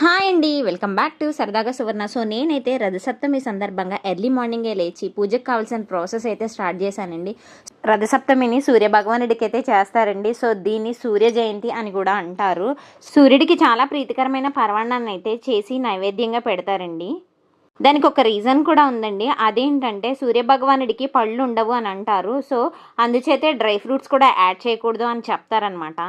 Hi అండి, welcome back to సరదాగా సువర్ణ. So నేనైతే రథసప్తమి సందర్భంగా ఎర్లీ మార్నింగే లేచి పూజకు కావాల్సిన ప్రాసెస్ అయితే స్టార్ట్ చేశానండి. రథసప్తమిని సూర్య భగవానుడికి అయితే చేస్తారండి. సో దీన్ని సూర్య జయంతి అని కూడా అంటారు. సూర్యుడికి చాలా ప్రీతికరమైన పర్వాణాన్ని అయితే చేసి నైవేద్యంగా పెడతారండి. దానికి ఒక రీజన్ కూడా ఉందండి. అదేంటంటే సూర్య భగవానుడికి పళ్ళు ఉండవు అని అంటారు. సో అందుచేతే డ్రై ఫ్రూట్స్ కూడా యాడ్ చేయకూడదు అని చెప్తారనమాట.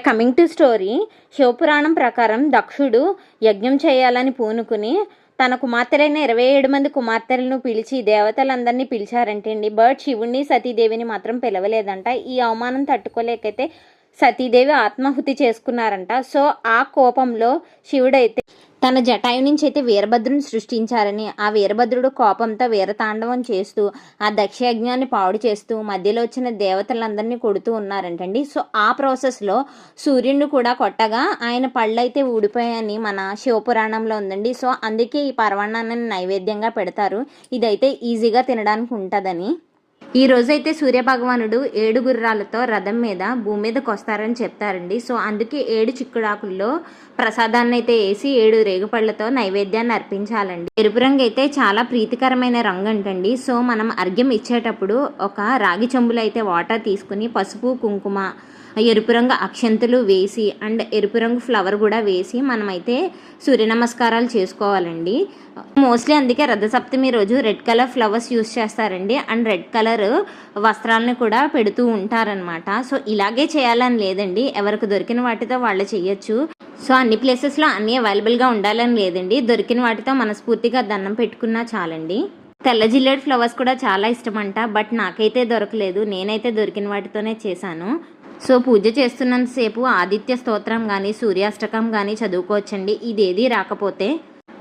కమింగ్ టు స్టోరీ, శివపురాణం ప్రకారం దక్షుడు యజ్ఞం చేయాలని పూనుకుని తన కుమార్తెలైన 27 మంది కుమార్తెలను పిలిచి దేవతలందరినీ పిలిచారంటే అండి. బట్ శివుణ్ణి సతీదేవిని మాత్రం పిలవలేదంట. ఈ అవమానం తట్టుకోలేకైతే సతీదేవి ఆత్మాహుతి చేసుకున్నారంట. సో ఆ కోపంలో శివుడైతే తన జటాయు నుంచి అయితే వీరభద్రుని సృష్టించారని, ఆ వీరభద్రుడు కోపంతో వీరతాండవం చేస్తూ ఆ దక్షయజ్ఞాన్ని పాడు చేస్తూ మధ్యలో వచ్చిన దేవతలందరినీ కొడుతూ ఉన్నారంటండి. సో ఆ ప్రాసెస్లో సూర్యుడిని కూడా కొట్టగా ఆయన పళ్ళు అయితే ఊడిపోయాయని మన శివపురాణంలో ఉందండి. సో అందుకే ఈ పర్వణాన్ని నైవేద్యంగా పెడతారు. ఇదైతే ఈజీగా తినడానికి ఉంటుందని. ఈ రోజైతే సూర్యభగవానుడు 7 గుర్రాలతో రథం మీద భూమి మీదకి వస్తారని చెప్తారండి. సో అందుకే 7 చిక్కుడాకుల్లో ప్రసాదాన్ని అయితే వేసి 7 రేగుపళ్ళతో నైవేద్యాన్ని అర్పించాలండి. ఎరుపు రంగు అయితే చాలా ప్రీతికరమైన రంగు అంటండి. సో మనం అర్ఘ్యం ఇచ్చేటప్పుడు ఒక రాగి చెంబులో అయితే వాటర్ తీసుకుని పసుపు కుంకుమ ఎరుపు రంగు అక్షంతలు వేసి అండ్ ఎరుపు రంగు ఫ్లవర్ కూడా వేసి మనమైతే సూర్య నమస్కారాలు చేసుకోవాలండి. మోస్ట్లీ అందుకే రథసప్తమి రోజు రెడ్ కలర్ ఫ్లవర్స్ యూస్ చేస్తారండి. అండ్ రెడ్ కలర్ వస్త్రాలను కూడా పెడుతూ ఉంటారనమాట. సో ఇలాగే చేయాలని లేదండి, ఎవరికి దొరికిన వాటితో వాళ్ళు చేయొచ్చు. సో అన్ని ప్లేసెస్లో అన్నీ అవైలబుల్గా ఉండాలని లేదండి, దొరికిన వాటితో మనస్ఫూర్తిగా దండం పెట్టుకున్నా చాలండి. తెల్ల జిల్లేడు ఫ్లవర్స్ కూడా చాలా ఇష్టమంట, బట్ నాకైతే దొరకలేదు. నేనైతే దొరికిన వాటితోనే చేశాను. సో పూజ చేస్తున్నంతసేపు ఆదిత్య స్తోత్రం కానీ సూర్యాష్టకం కానీ చదువుకోవచ్చండి. ఇదేది రాకపోతే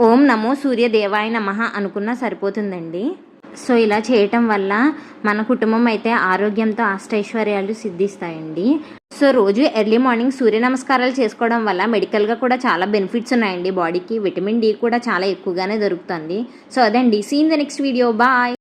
ఓం నమో సూర్యదేవాయ నమః అనుకున్నా సరిపోతుందండి. సో ఇలా చేయటం వల్ల మన కుటుంబం అయితే ఆరోగ్యంతో అష్టైశ్వర్యాలు సిద్ధిస్తాయండి. సో రోజు ఎర్లీ మార్నింగ్ సూర్య నమస్కారాలు చేసుకోవడం వల్ల మెడికల్గా కూడా చాలా బెనిఫిట్స్ ఉన్నాయండి బాడీకి. విటమిన్ డి కూడా చాలా ఎక్కువగానే దొరుకుతుంది. సో అదండి, see in the next video, bye.